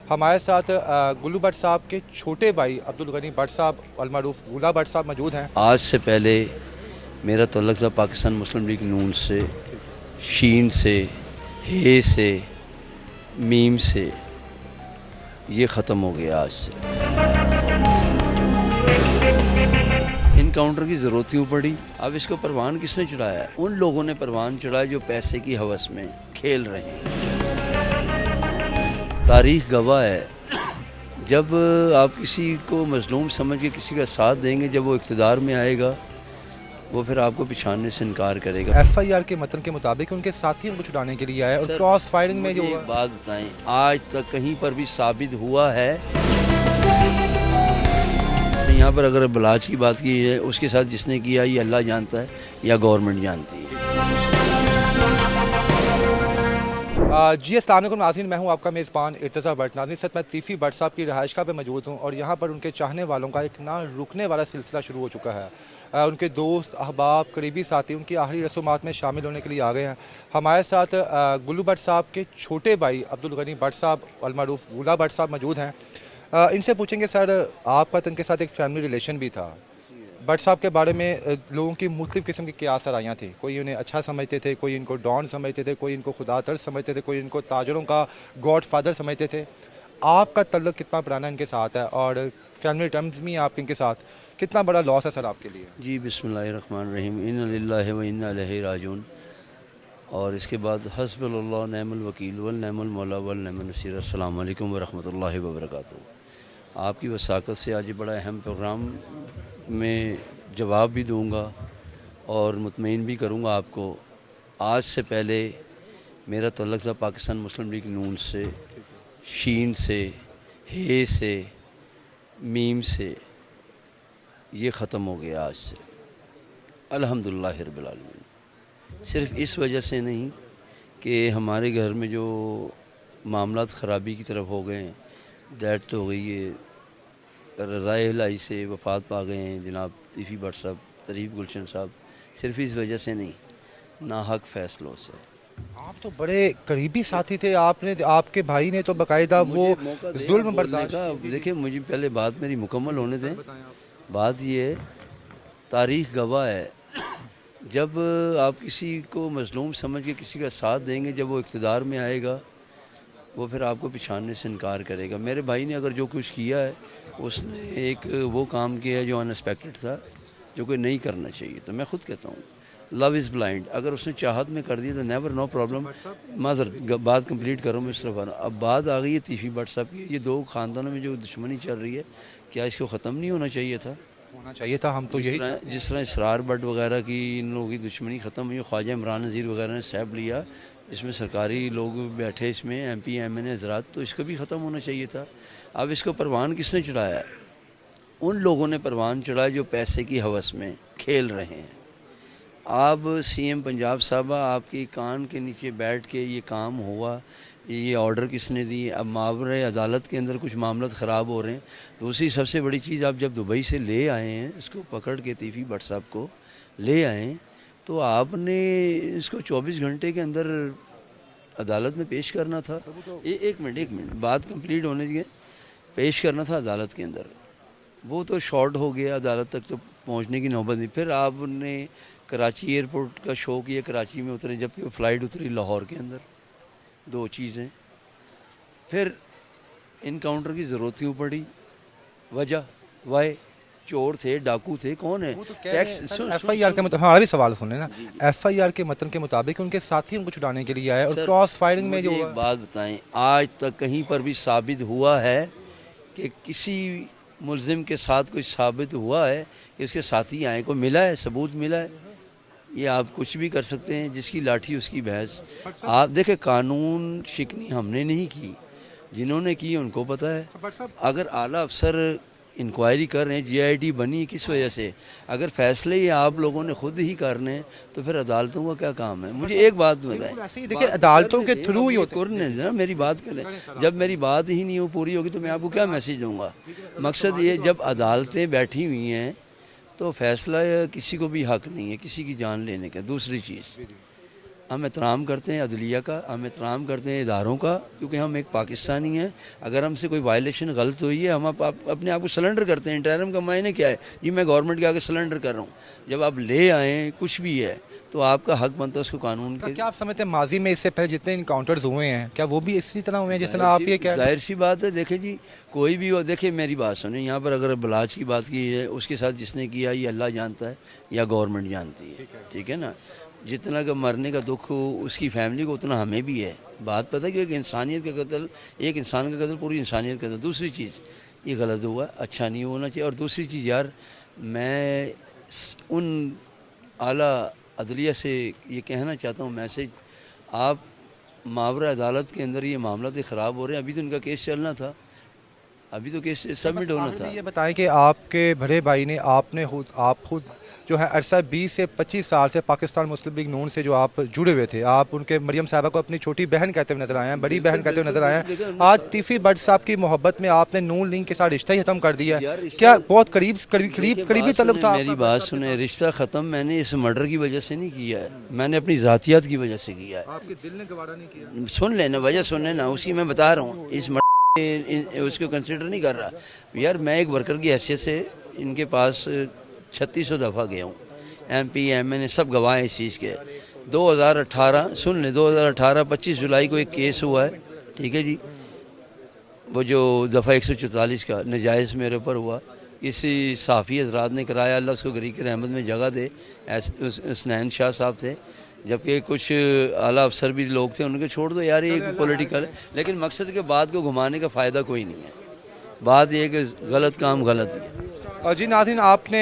हमारे साथ गुल्लू भट्ट साहब के छोटे भाई अब्दुल गनी भट्ट साहब अलमारूफ गुला भट्ट साहब मौजूद हैं। आज से पहले मेरा तल्लक था पाकिस्तान मुस्लिम लीग नून से, शीन से, हे से, मीम से। ये ख़त्म हो गया आज से। इनकाउंटर की ज़रूरत क्यों पड़ी? अब इसको परवान किसने चढ़ाया? उन लोगों ने परवान चढ़ाया जो पैसे की हवस में खेल रहे हैं। तारीख़ गवाह है, जब आप किसी को मजलूम समझ के किसी का साथ देंगे, जब वो इक़्तिदार में आएगा वो फिर आपको पिछाड़ने से इनकार करेगा। FIR के मतन के मुताबिक उनके साथी उनको छुड़ाने के लिए आए और क्रॉस फायरिंग में जो एक बात बताएं, आज तक कहीं पर भी साबित हुआ है? यहाँ पर अगर बलाच की बात की है, उसके साथ जिसने किया ये अल्लाह जानता है या गवर्नमेंट जानती है। जी अस्सलाम वालेकुम नाज़रीन, मैं हूँ आपका मेज़बान इर्तज़ा भट्ट। नाज़रीन सर, मैं तीफ़ी भट्ट साहब की रहायशगाह पे मौजूद हूँ और यहाँ पर उनके चाहने वालों का एक ना रुकने वाला सिलसिला शुरू हो चुका है। उनके दोस्त, अहबाब, करीबी साथी उनकी आखिरी रसूमात में शामिल होने के लिए आ गए हैं। हमारे साथ गुल्लू भट्ट साहब के छोटे भाई अब्दुल गनी भट्ट साहब अलमारूफ गुला भट्ट साहब मौजूद हैं। इनसे पूछेंगे सर, आपका तो इनके साथ एक फैमिली रिलेशन भी था। भट्ट साहब के बारे में लोगों की मुख्तलिफ़ किस्म की क़ियास आराइयाँ थी। कोई उन्हें अच्छा समझते थे, कोई इनको डॉन समझते थे, कोई इनको खुदा तर्स समझते थे, कोई इनको ताजरों का गॉड फादर समझते थे। आपका तल्लुक़ कितना पुराना इनके साथ है और फैमिली टर्म्स में आप इनके साथ कितना बड़ा लॉस है सर आपके लिए? जी बिस्मिल्लाहिर्रहमानिर्रहीम, इन्ना लिल्लाहि व इन्ना इलैहि राजिऊन। और इसके बाद हस्बुल्लाह नेमल वकील वल नेमल मौला वल नेमल नसीर। अस्सलाम वालेकुम व रहमतुल्लाहि व बरकातुहू। आपकी वसाकत से आज बड़ा अहम प्रोग्राम में जवाब भी दूंगा और मुतमईन भी करूंगा आपको। आज से पहले मेरा तल्लक था पाकिस्तान मुस्लिम लीग नून से, शीन से, हे से, मीम से। ये ख़त्म हो गया आज से, अल्हम्दुलिल्लाह रब्बिल आलमीन। सिर्फ़ इस वजह से नहीं कि हमारे घर में जो मामलात ख़राबी की तरफ हो गए हैं, डेथ हो गई है, राय लाई से वफ़ात पा गए हैं जनाब तीफ़ी भट्ट साहब, तरीफ़ गुलशन साहब। सिर्फ इस वजह से नहीं, नाहक फ़ैसलों से। आप तो बड़े करीबी साथी थे, आपने आपके भाई ने तो बाकायदा वो जुल्म बर्दाश्त। देखिए, मुझे पहले बात मेरी मुकम्मल होने दें। बात ये है, तारीख़ गवाह है, जब आप किसी को मजलूम समझ के किसी का साथ देंगे, जब वो इक़्तिदार में आएगा वो फिर आपको पिछाड़ने से इनकार करेगा। मेरे भाई ने अगर जो कुछ किया है, उसने एक वो काम किया जो अनएक्सपेक्टेड था, जो कोई नहीं करना चाहिए। तो मैं ख़ुद कहता हूँ, लव इज़ ब्लाइंड। अगर उसने चाहत में कर दिया तो नेवर, नो प्रॉब्लम। माज़र बात कंप्लीट करो, मैं सिर्फ अब बात आ गई है तीफ़ी भट्ट साहब की। ये दो ख़ानदानों में जो दुश्मनी चल रही है, क्या इसको ख़त्म नहीं होना चाहिए था? होना चाहिए था। हम तो यही जिस तरह इसरार भट्ट वगैरह की इन लोगों की दुश्मनी ख़त्म हुई, ख्वाजा इमरान नज़ीर वगैरह ने स्टेप लिया, इसमें सरकारी लोग बैठे, इसमें MP MNA हज़रात, तो इसको भी ख़त्म होना चाहिए था। अब इसको परवान किसने चढ़ाया? उन लोगों ने परवान चढ़ाया जो पैसे की हवस में खेल रहे हैं। अब CM पंजाब साहबा आपके कान के नीचे बैठ के ये काम हुआ, ये ऑर्डर किसने दिए? अब मावरे अदालत के अंदर कुछ मामला ख़राब हो रहे हैं। दूसरी सबसे बड़ी चीज़, आप जब दुबई से ले आए हैं, इसको पकड़ के तीफ़ी भट्ट साहब को ले आए, तो आपने इसको 24 घंटे के अंदर अदालत में पेश करना था। एक मिनट बात कंप्लीट होने दीजिए। पेश करना था अदालत के अंदर, वो तो शॉर्ट हो गया, अदालत तक तो पहुंचने की नौबत नहीं। फिर आपने कराची एयरपोर्ट का शो किया, कराची में उतरे, जबकि वो फ़्लाइट उतरी लाहौर के अंदर। दो चीज़ें। फिर इनकाउंटर की ज़रूरत क्यों पड़ी? वजह वाई? चोर थे, डाकू थे, कौन है? FIR के मतलब हमारा भी सवाल सुन लेना। FIR के मतन के मुताबिक उनके साथी उनको छुड़ाने के लिए आए और क्रॉस फायरिंग में जो एक बात बताएं, आज तक कहीं पर भी साबित हुआ है कि किसी मुल्ज़िम के साथ कुछ साबित हुआ है कि उसके साथी आए? को मिला है? सबूत मिला है? ये आप कुछ भी कर सकते हैं, जिसकी लाठी उसकी भैंस। आप देखें, कानून शिकनी हमने नहीं की, जिन्होंने की उनको पता है। अगर आला अफसर इंक्वायरी कर रहे हैं, GIT बनी किस वजह से? अगर फैसले ही आप लोगों ने खुद ही करने हैं, तो फिर अदालतों का क्या काम है? मुझे एक बात बताएं, देखिए अदालतों के थ्रू ही होते ना, मेरी बात करें। जब मेरी बात ही नहीं हो पूरी होगी तो मैं आपको क्या मैसेज दूंगा? मकसद ये, जब अदालतें बैठी हुई हैं तो फैसला किसी को भी हक नहीं है किसी की जान लेने का। दूसरी चीज़, ہم احترام کرتے ہیں عدلیہ کا، ہم احترام کرتے ہیں اداروں کا، کیونکہ ہم ایک پاکستانی ہیں. اگر ہم سے کوئی وائلیشن غلط ہوئی ہے، ہم اپنے آپ کو سلنڈر کرتے ہیں. انٹرم کا معنی کیا ہے؟ جی میں گورنمنٹ کے آگے سلنڈر کر رہا ہوں. جب آپ لے آئیں کچھ بھی ہے تو آپ کا حق بنتا ہے اس کو قانون کے. کیا آپ سمجھتے ہیں ماضی میں اس سے پہلے جتنے انکاؤنٹرز ہوئے ہیں کیا وہ بھی اسی طرح ہوئے ہیں جس طرح آپ یہ کہہ رہے ہیں؟ ظاہر سی بات ہے. دیکھیں جی کوئی بھی ہو، دیکھیں میری بات سنیں، یہاں پر اگر بلاج کی بات کی ہے، اس کے ساتھ جس نے کیا یہ اللہ جانتا ہے یا گورنمنٹ جانتی ہے، ٹھیک ہے نا. جتنا کہ مرنے کا دکھ ہو اس کی فیملی کو اتنا ہمیں بھی ہے. بات پتہ ہے کہ ایک انسانیت کا قتل، ایک انسان کا قتل پوری انسانیت کا قتل. دوسری چیز یہ غلط ہوا، اچھا نہیں ہونا چاہیے. اور دوسری چیز یار میں ان اعلیٰ عدلیہ سے یہ کہنا چاہتا ہوں میسج، آپ ماورا عدالت کے اندر یہ معاملات خراب ہو رہے ہیں. ابھی تو ان کا کیس چلنا تھا، ابھی تو کیس سبمٹ ہونا تھا. یہ بتائیں کہ آپ کے بڑے بھائی نے آپ خود جو ہے عرصہ 20 سے 25 سال سے پاکستان مسلم لیگ نون سے جو آپ جڑے ہوئے تھے، آپ ان کے مریم صاحبہ کو اپنی چھوٹی بہن کہتے ہوئے نظر آئے ہیں، بڑی بہن کہتے ہوئے نظر آئے ہیں. آج تیفی بٹ صاحب کی محبت میں آپ نے نون لیگ کے ساتھ رشتہ ہی ختم کر دیا ہے. کیا بہت قریبی تعلق تھا؟ میری بات سنیں، رشتہ ختم میں نے اس مرڈر کی وجہ سے نہیں کیا ہے، میں نے اپنی ذاتیات کی وجہ سے کیا ہے. آپ کے دل نے گوارا نہیں کیا؟ سن لینا، وجہ سن لینا، اسی میں بتا رہا ہوں. اس اس کو کنسیڈر نہیں کر رہا یار. میں ایک ورکر کی حیثیت سے ان کے پاس 3600 دفعہ گیا ہوں. ایم پی ایم این اے سب گواہ ہیں اس چیز کے. 2018 سن لیں، 2018 25 جولائی کو ایک کیس ہوا ہے، ٹھیک ہے جی. وہ جو دفعہ 144 کا نجائز میرے اوپر ہوا، کسی صحافی حضرات نے کرایا، اللہ اس کو غریق رحمت میں جگہ دے. حسنین شاہ صاحب تھے، جبکہ کچھ اعلیٰ افسر بھی لوگ تھے. ان کو چھوڑ دو یار، ایک پولیٹیکل ہے، لیکن مقصد کے بات کو گھمانے کا فائدہ کوئی نہیں ہے. بات یہ کہ غلط کام غلط ہے. جی ناظرین، آپ نے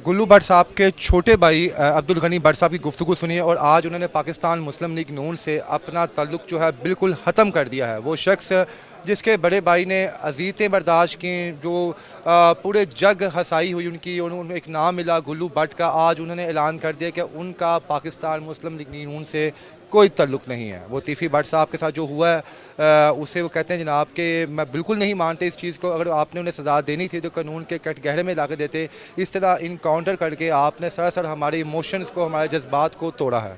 گلو بٹ صاحب کے چھوٹے بھائی عبدالغنی بٹ صاحب کی گفتگو سنی ہے، اور آج انہوں نے پاکستان مسلم لیگ نون سے اپنا تعلق جو ہے بالکل ختم کر دیا ہے. وہ شخص جس کے بڑے بھائی نے اذیتیں برداشت کی، جو پورے جگ ہسائی ہوئی ان کی، انہیں ایک نام ملا گلو بٹ کا، آج انہوں نے اعلان کر دیا کہ ان کا پاکستان مسلم لیگ نون سے کوئی تعلق نہیں ہے. وہ تیفی بٹ صاحب کے ساتھ جو ہوا ہے اسے وہ کہتے ہیں جناب کہ میں بالکل نہیں مانتے اس چیز کو. اگر آپ نے انہیں سزا دینی تھی تو قانون کے کٹ گہرے میں لا کے دیتے. اس طرح انکاؤنٹر کر کے آپ نے سراسر ہمارے ایموشنز کو، ہمارے جذبات کو توڑا ہے.